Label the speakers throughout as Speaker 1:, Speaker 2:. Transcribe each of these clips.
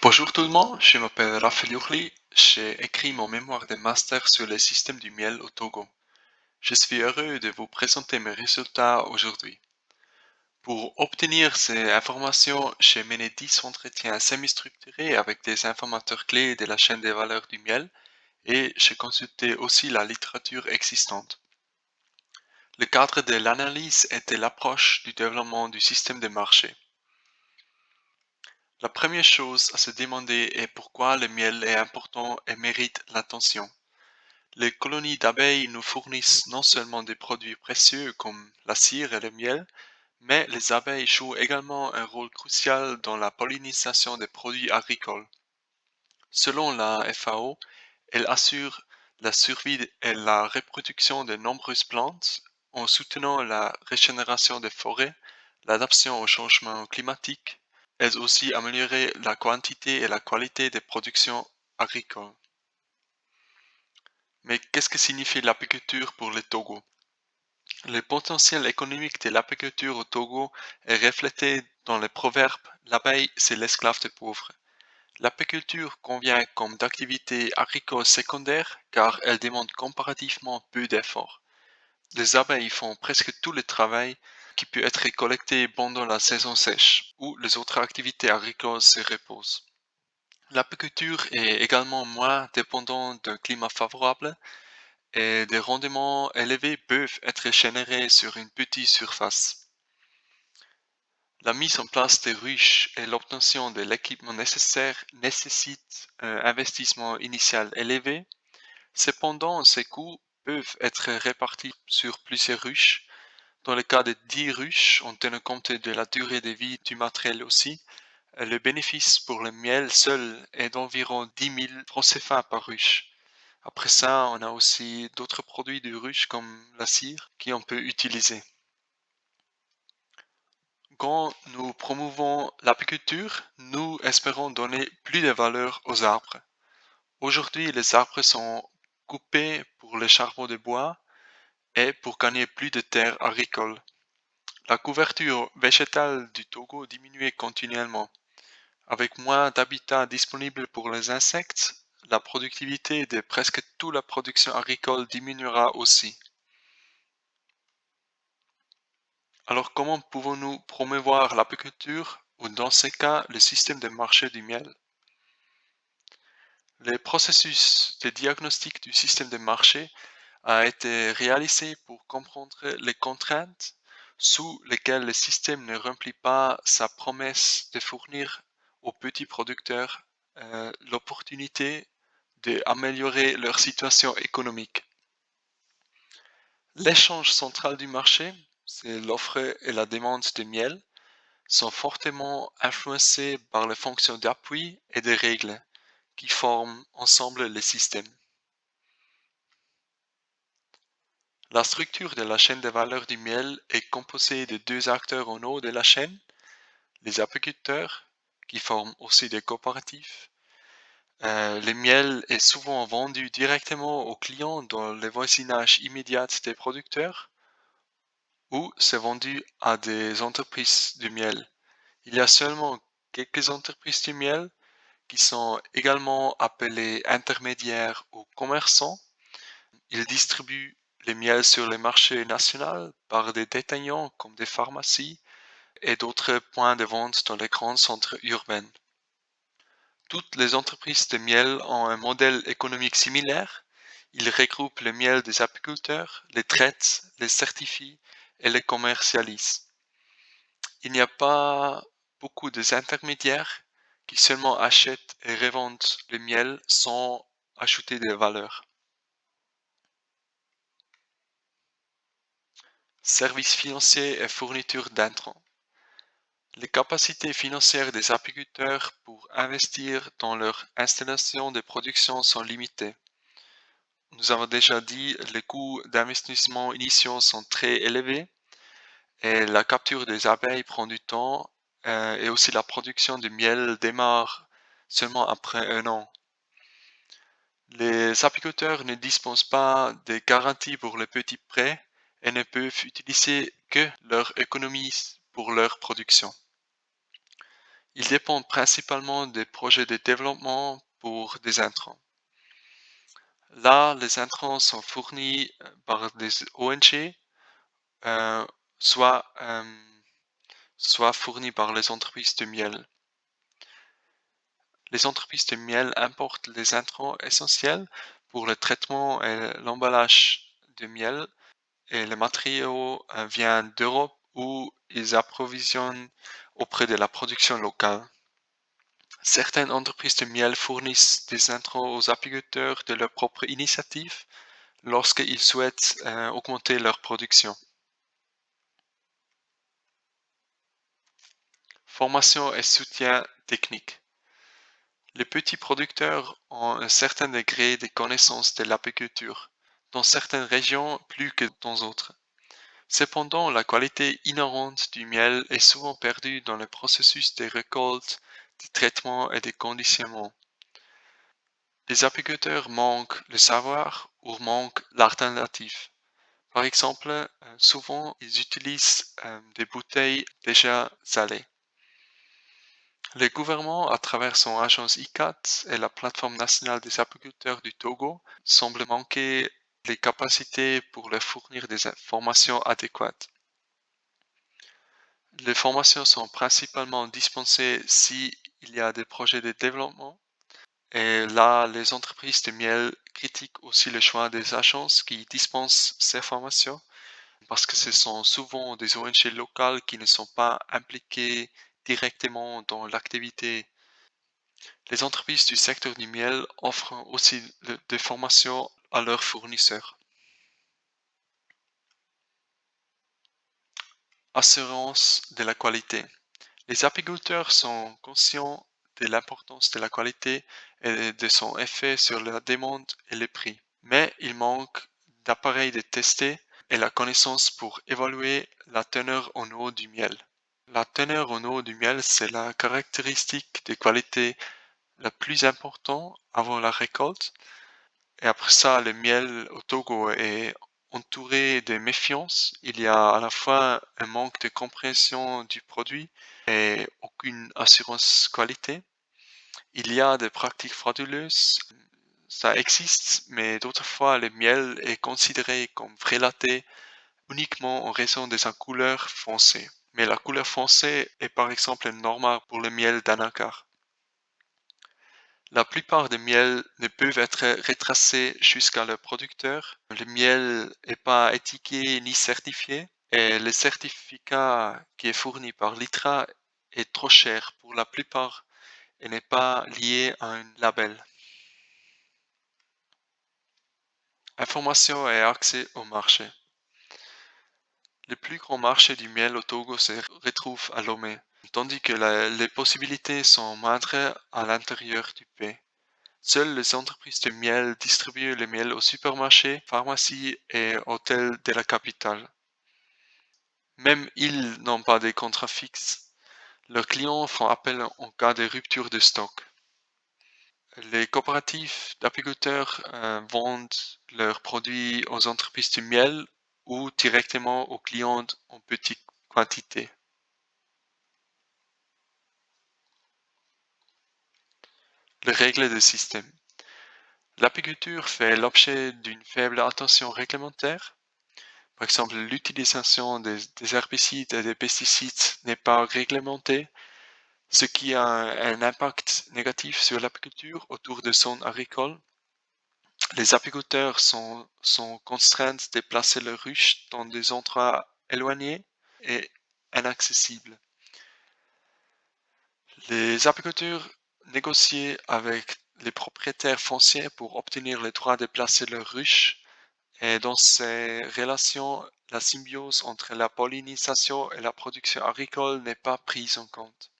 Speaker 1: Bonjour tout le monde, je m'appelle Raphaël Yourli, j'ai écrit mon mémoire de master sur le système du miel au Togo. Je suis heureux de vous présenter mes résultats aujourd'hui. Pour obtenir ces informations, j'ai mené 10 entretiens semi-structurés avec des informateurs clés de la chaîne des valeurs du miel et j'ai consulté aussi la littérature existante. Le cadre de l'analyse était l'approche du développement du système de marché. La première chose à se demander est pourquoi le miel est important et mérite l'attention. Les colonies d'abeilles nous fournissent non seulement des produits précieux comme la cire et le miel, mais les abeilles jouent également un rôle crucial dans la pollinisation des produits agricoles. Selon la FAO, elles assurent la survie et la reproduction de nombreuses plantes en soutenant la régénération des forêts, l'adaptation au changement climatique, elles aussi améliorer la quantité et la qualité des productions agricoles. Mais qu'est-ce que signifie l'apiculture pour le Togo? Le potentiel économique de l'apiculture au Togo est reflété dans le proverbe «L'abeille, c'est l'esclave des pauvres». L'apiculture convient comme d'activité agricole secondaire car elle demande comparativement peu d'efforts. Les abeilles font presque tout le travail qui peut être collecté pendant la saison sèche, où les autres activités agricoles se reposent. L'apiculture est également moins dépendante d'un climat favorable et des rendements élevés peuvent être générés sur une petite surface. La mise en place des ruches et l'obtention de l'équipement nécessaire nécessitent un investissement initial élevé. Cependant, ces coûts peuvent être répartis sur plusieurs ruches. Dans le cas de 10 ruches, en tenant compte de la durée de vie du matériel aussi, le bénéfice pour le miel seul est d'environ 10 000 francs CFA par ruche. Après ça, on a aussi d'autres produits de ruche comme la cire qu'on peut utiliser. Quand nous promouvons l'apiculture, nous espérons donner plus de valeur aux arbres. Aujourd'hui, les arbres sont coupés pour le charbon de bois et pour gagner plus de terres agricoles. La couverture végétale du Togo diminue continuellement. Avec moins d'habitat disponible pour les insectes, la productivité de presque toute la production agricole diminuera aussi. Alors comment pouvons-nous promouvoir l'apiculture ou dans ces cas le système de marché du miel? Le processus de diagnostic du système de marché a été réalisé pour comprendre les contraintes sous lesquelles le système ne remplit pas sa promesse de fournir aux petits producteurs l'opportunité d'améliorer leur situation économique. L'échange central du marché, c'est l'offre et la demande de miel, sont fortement influencés par les fonctions d'appui et des règles qui forment ensemble le système. La structure de la chaîne de valeur du miel est composée de deux acteurs en haut de la chaîne, les apiculteurs, qui forment aussi des coopératives. Le miel est souvent vendu directement aux clients dans le voisinage immédiat des producteurs ou c'est vendu à des entreprises du miel. Il y a seulement quelques entreprises du miel qui sont également appelées intermédiaires ou commerçants. Ils distribuent le miel sur le marché national par des détaillants comme des pharmacies et d'autres points de vente dans les grands centres urbains. Toutes les entreprises de miel ont un modèle économique similaire. Ils regroupent le miel des apiculteurs, les traitent, les certifient et les commercialisent. Il n'y a pas beaucoup d'intermédiaires qui seulement achètent et revendent le miel sans ajouter de valeur. Services financiers et fourniture d'intrants. Les capacités financières des apiculteurs pour investir dans leur installation de production sont limitées. Nous avons déjà dit, les coûts d'investissement initiaux sont très élevés et la capture des abeilles prend du temps et aussi la production de miel démarre seulement après un an. Les apiculteurs ne disposent pas de garanties pour les petits prêts et ne peuvent utiliser que leur économie pour leur production. Ils dépendent principalement des projets de développement pour des intrants. Là, les intrants sont fournis par des ONG, euh, soit, soit fournis par les entreprises de miel. Les entreprises de miel importent les intrants essentiels pour le traitement et l'emballage de miel et les matériaux viennent d'Europe où ils approvisionnent auprès de la production locale. Certaines entreprises de miel fournissent des intrants aux apiculteurs de leur propre initiative lorsqu'ils souhaitent augmenter leur production. Formation et soutien technique. Les petits producteurs ont un certain degré de connaissance de l'apiculture, dans certaines régions plus que dans d'autres. Cependant, la qualité inhérente du miel est souvent perdue dans le processus de récolte, de traitement et de conditionnement. Les apiculteurs manquent le savoir ou manquent l'alternative. Par exemple, souvent ils utilisent des bouteilles déjà salées. Le gouvernement, à travers son agence ICAT et la plateforme nationale des apiculteurs du Togo, semble manquer les capacités pour leur fournir des informations adéquates. Les formations sont principalement dispensées s'il y a des projets de développement. Et là, les entreprises de miel critiquent aussi le choix des agences qui dispensent ces formations parce que ce sont souvent des ONG locales qui ne sont pas impliquées directement dans l'activité. Les entreprises du secteur du miel offrent aussi des formations à leurs fournisseurs. Assurance de la qualité. Les apiculteurs sont conscients de l'importance de la qualité et de son effet sur la demande et les prix, mais il manque d'appareils de tester et la connaissance pour évaluer la teneur en eau du miel. La teneur en eau du miel, c'est la caractéristique de qualité la plus importante avant la récolte. Et après ça, le miel au Togo est entouré de méfiance. Il y a à la fois un manque de compréhension du produit et aucune assurance qualité. Il y a des pratiques frauduleuses, ça existe, mais d'autres fois le miel est considéré comme frélaté uniquement en raison de sa couleur foncée. Mais la couleur foncée est par exemple normale pour le miel d'anacar. La plupart des miels ne peuvent être retracés jusqu'à leur producteur. Le miel n'est pas étiqueté ni certifié et le certificat qui est fourni par l'ITRA est trop cher pour la plupart et n'est pas lié à un label. Information et accès au marché. Le plus grand marché du miel au Togo se retrouve à Lomé, tandis que les possibilités sont moindres à l'intérieur du pays. Seules les entreprises de miel distribuent le miel aux supermarchés, pharmacies et hôtels de la capitale. Même ils n'ont pas de contrats fixes. Leurs clients font appel en cas de rupture de stock. Les coopératives d'apiculteurs vendent leurs produits aux entreprises de miel ou directement aux clients en petite quantité. Les règles de système. L'apiculture fait l'objet d'une faible attention réglementaire. Par exemple, l'utilisation des herbicides et des pesticides n'est pas réglementée, ce qui a un impact négatif sur l'apiculture autour de zones agricoles. Les apiculteurs sont contraints de placer leurs ruches dans des endroits éloignés et inaccessibles. Les apiculteurs négocient avec les propriétaires fonciers pour obtenir le droit de placer leurs ruches. Et dans ces relations, la symbiose entre la pollinisation et la production agricole n'est pas prise en compte.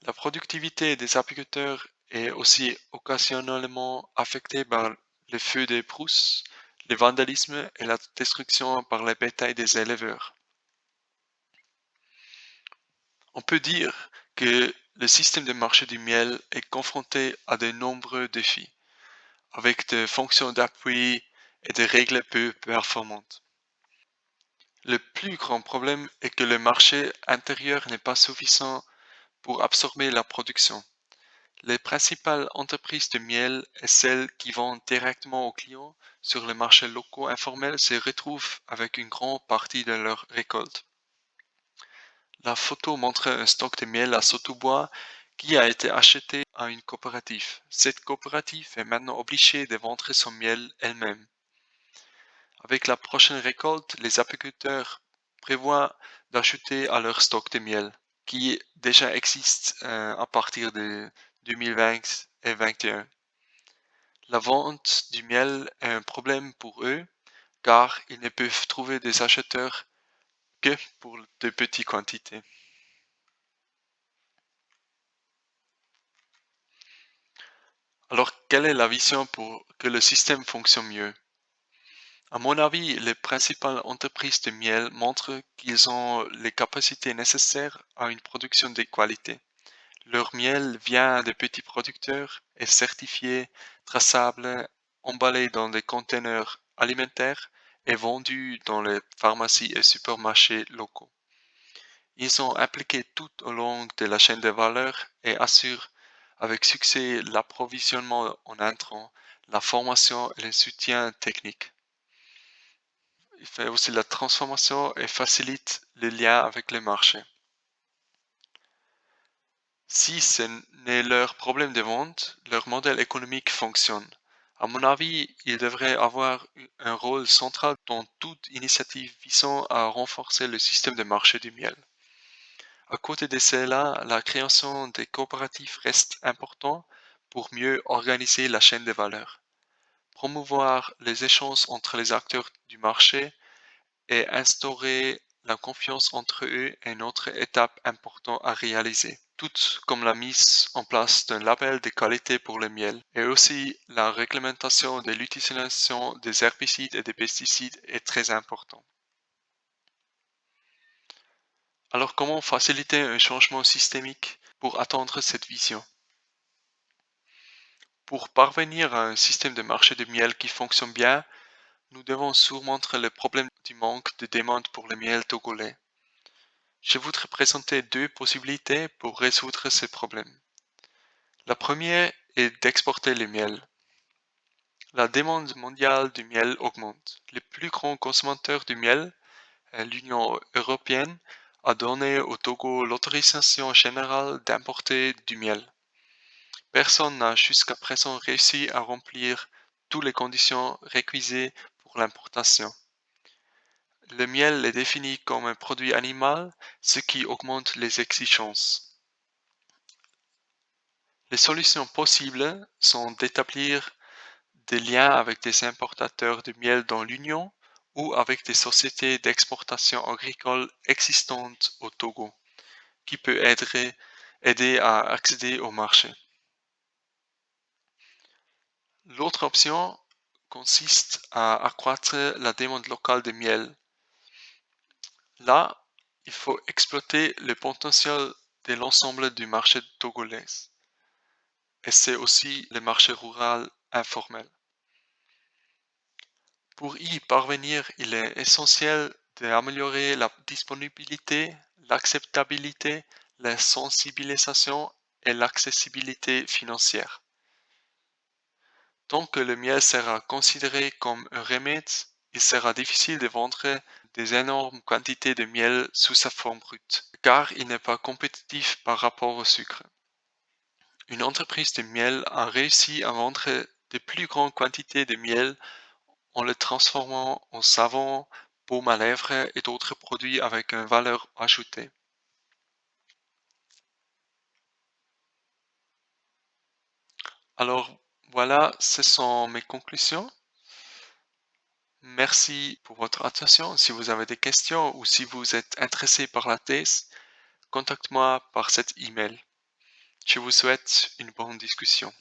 Speaker 1: La productivité des apiculteurs est aussi occasionnellement affectée par les feux de brousse, le vandalisme et la destruction par le bétail des éleveurs. On peut dire que le système de marché du miel est confronté à de nombreux défis, avec des fonctions d'appui et des règles peu performantes. Le plus grand problème est que le marché intérieur n'est pas suffisant pour absorber la production. Les principales entreprises de miel et celles qui vendent directement aux clients sur les marchés locaux informels se retrouvent avec une grande partie de leur récolte. La photo montre un stock de miel à Sautobois qui a été acheté à une coopérative. Cette coopérative est maintenant obligée de vendre son miel elle-même. Avec la prochaine récolte, les apiculteurs prévoient d'ajouter à leur stock de miel, qui déjà existe à partir de 2020 et 2021. La vente du miel est un problème pour eux, car ils ne peuvent trouver des acheteurs que pour de petites quantités. Alors, quelle est la vision pour que le système fonctionne mieux? À mon avis, les principales entreprises de miel montrent qu'ils ont les capacités nécessaires à une production de qualité. Leur miel vient de petits producteurs, est certifié, traçable, emballé dans des conteneurs alimentaires et vendu dans les pharmacies et supermarchés locaux. Ils sont impliqués tout au long de la chaîne de valeur et assurent avec succès l'approvisionnement en intrants, la formation et le soutien technique. Il fait aussi la transformation et facilite les liens avec les marchés. Si ce n'est leur problème de vente, leur modèle économique fonctionne. À mon avis, ils devraient avoir un rôle central dans toute initiative visant à renforcer le système de marché du miel. À côté de cela, la création des coopératives reste importante pour mieux organiser la chaîne de valeur, promouvoir les échanges entre les acteurs du marché et instaurer la confiance entre eux est une autre étape importante à réaliser, tout comme la mise en place d'un label de qualité pour le miel et aussi la réglementation de l'utilisation des herbicides et des pesticides est très important. Alors comment faciliter un changement systémique pour atteindre cette vision? Pour parvenir à un système de marché de miel qui fonctionne bien, nous devons surmonter le problème du manque de demande pour le miel togolais. Je voudrais présenter deux possibilités pour résoudre ce problème. La première est d'exporter le miel. La demande mondiale du miel augmente. Les plus grands consommateurs du miel, l'Union européenne, a donné au Togo l'autorisation générale d'importer du miel. Personne n'a jusqu'à présent réussi à remplir toutes les conditions requises pour l'importation. Le miel est défini comme un produit animal, ce qui augmente les exigences. Les solutions possibles sont d'établir des liens avec des importateurs de miel dans l'Union ou avec des sociétés d'exportation agricole existantes au Togo, qui peut aider à accéder au marché. L'autre option consiste à accroître la demande locale de miel. Là, il faut exploiter le potentiel de l'ensemble du marché togolais. Et c'est aussi le marché rural informel. Pour y parvenir, il est essentiel d'améliorer la disponibilité, l'acceptabilité, la sensibilisation et l'accessibilité financière. Tant que le miel sera considéré comme un remède, il sera difficile de vendre des énormes quantités de miel sous sa forme brute, car il n'est pas compétitif par rapport au sucre. Une entreprise de miel a réussi à vendre de plus grandes quantités de miel en le transformant en savon, baume à lèvres et d'autres produits avec une valeur ajoutée. Alors voilà, ce sont mes conclusions. Merci pour votre attention. Si vous avez des questions ou si vous êtes intéressé par la thèse, contactez-moi par cet email. Je vous souhaite une bonne discussion.